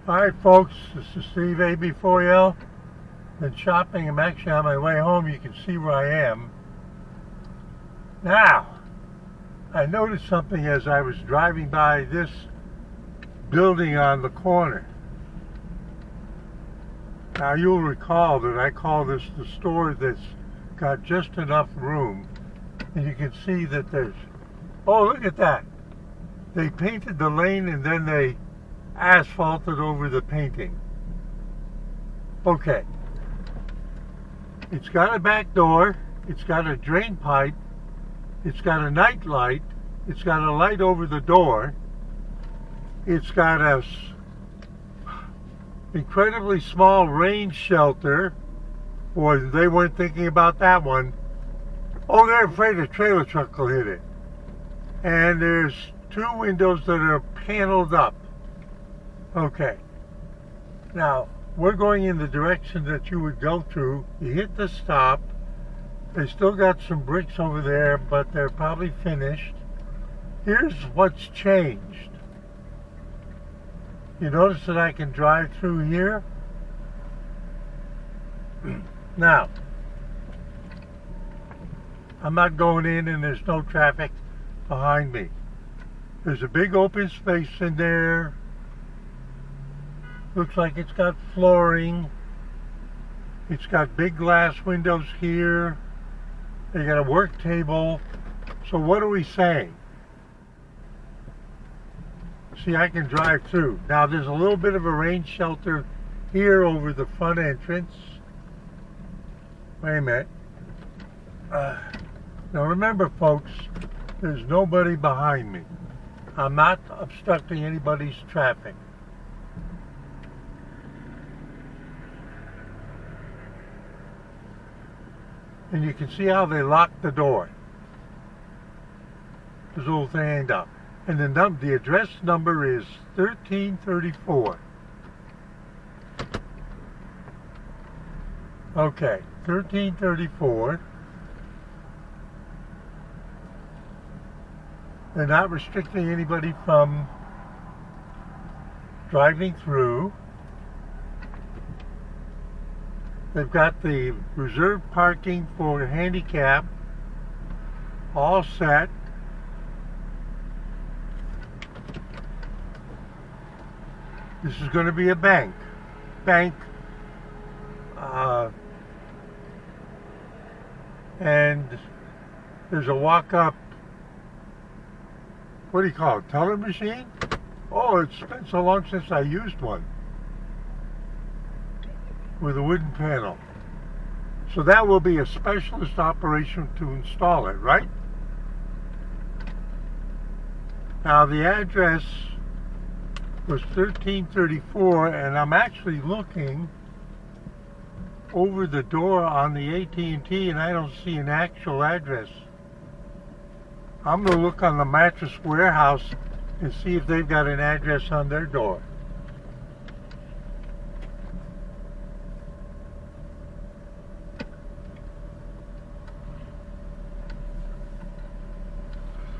Alright folks, this is Steve AB4L. Been shopping. I'm actually on my way home. You can see where I am. Now, I noticed something as I was driving by this building on the corner. Now you'll recall that I call this the store that's got just enough room. And you can see that there's, oh look at that. They painted the lane and then they asphalted over the painting. Okay. It's got a back door, it's got a drain pipe, it's got a night light, it's got a light over the door, it's got a incredibly small rain shelter. Boy, they weren't thinking about that one. Oh, they're afraid a trailer truck will hit it. And there's two windows that are paneled up. Okay, now we're going in the direction that you would go through. You hit the stop. They still got some bricks over there, but they're probably finished. Here's what's changed. You notice that I can drive through here? Now, I'm not going in and there's no traffic behind me. There's a big open space in there. Looks like it's got flooring. It's got big glass windows here. They got a work table. So what are we saying? See, I can drive through. Now there's a little bit of a rain shelter here over the front entrance. Wait a minute. Now remember folks, there's nobody behind me. I'm not obstructing anybody's traffic. And you can see how they locked the door. This little thing up. And the address number is 1334. Okay, 1334. They're not restricting anybody from driving through. They've got the reserved parking for handicap all set. This is going to be a bank. And there's a walk-up, what do you call it, teller machine? Oh, it's been so long since I used one. With a wooden panel. So that will be a specialist operation to install it, right? Now the address was 1334 and I'm actually looking over the door on the AT&T and I don't see an actual address. I'm going to look on the Mattress Warehouse and see if they've got an address on their door.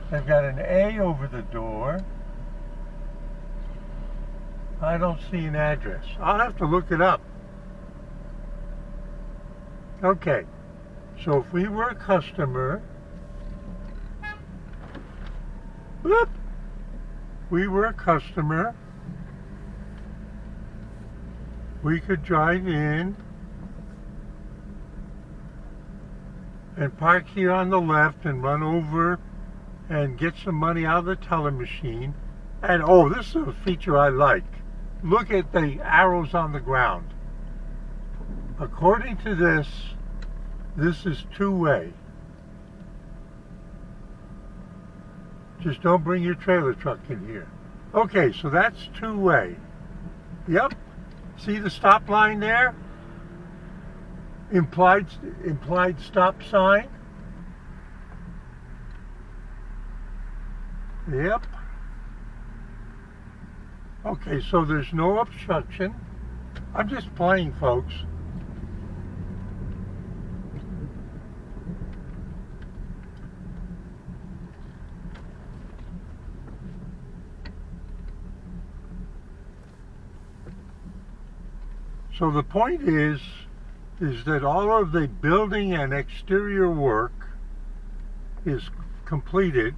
They've got an A over the door. I don't see an address. I'll have to look it up. Okay, so if we were a customer, whoop, we could drive in and park here on the left and run over and get some money out of the teller machine. And oh, this is a feature I like. Look at the arrows on the ground. According to this, this is two-way. Just don't bring your trailer truck in here. Okay, so that's two-way. Yep. See the stop line there? Implied stop sign. Yep. Okay, so there's no obstruction. I'm just playing, folks. So the point is that all of the building and exterior work is completed,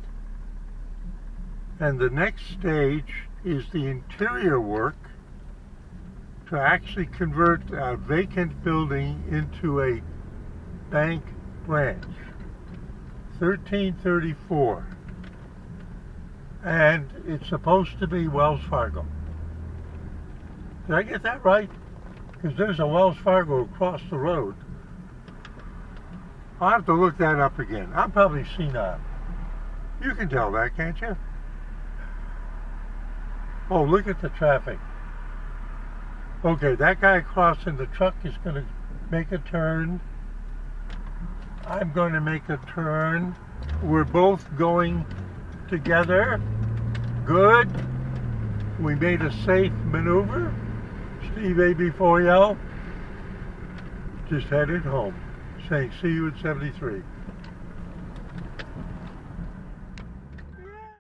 and the next stage is the interior work to actually convert a vacant building into a bank branch. 1334. And it's supposed to be Wells Fargo. Did I get that right? Because there's a Wells Fargo across the road. I'll have to look that up again. I'm probably senile. You can tell that, can't you? Oh, look at the traffic. Okay, that guy crossing the truck is going to make a turn. I'm going to make a turn. We're both going together. Good. We made a safe maneuver. Steve AB4L just headed home, saying see you at 73.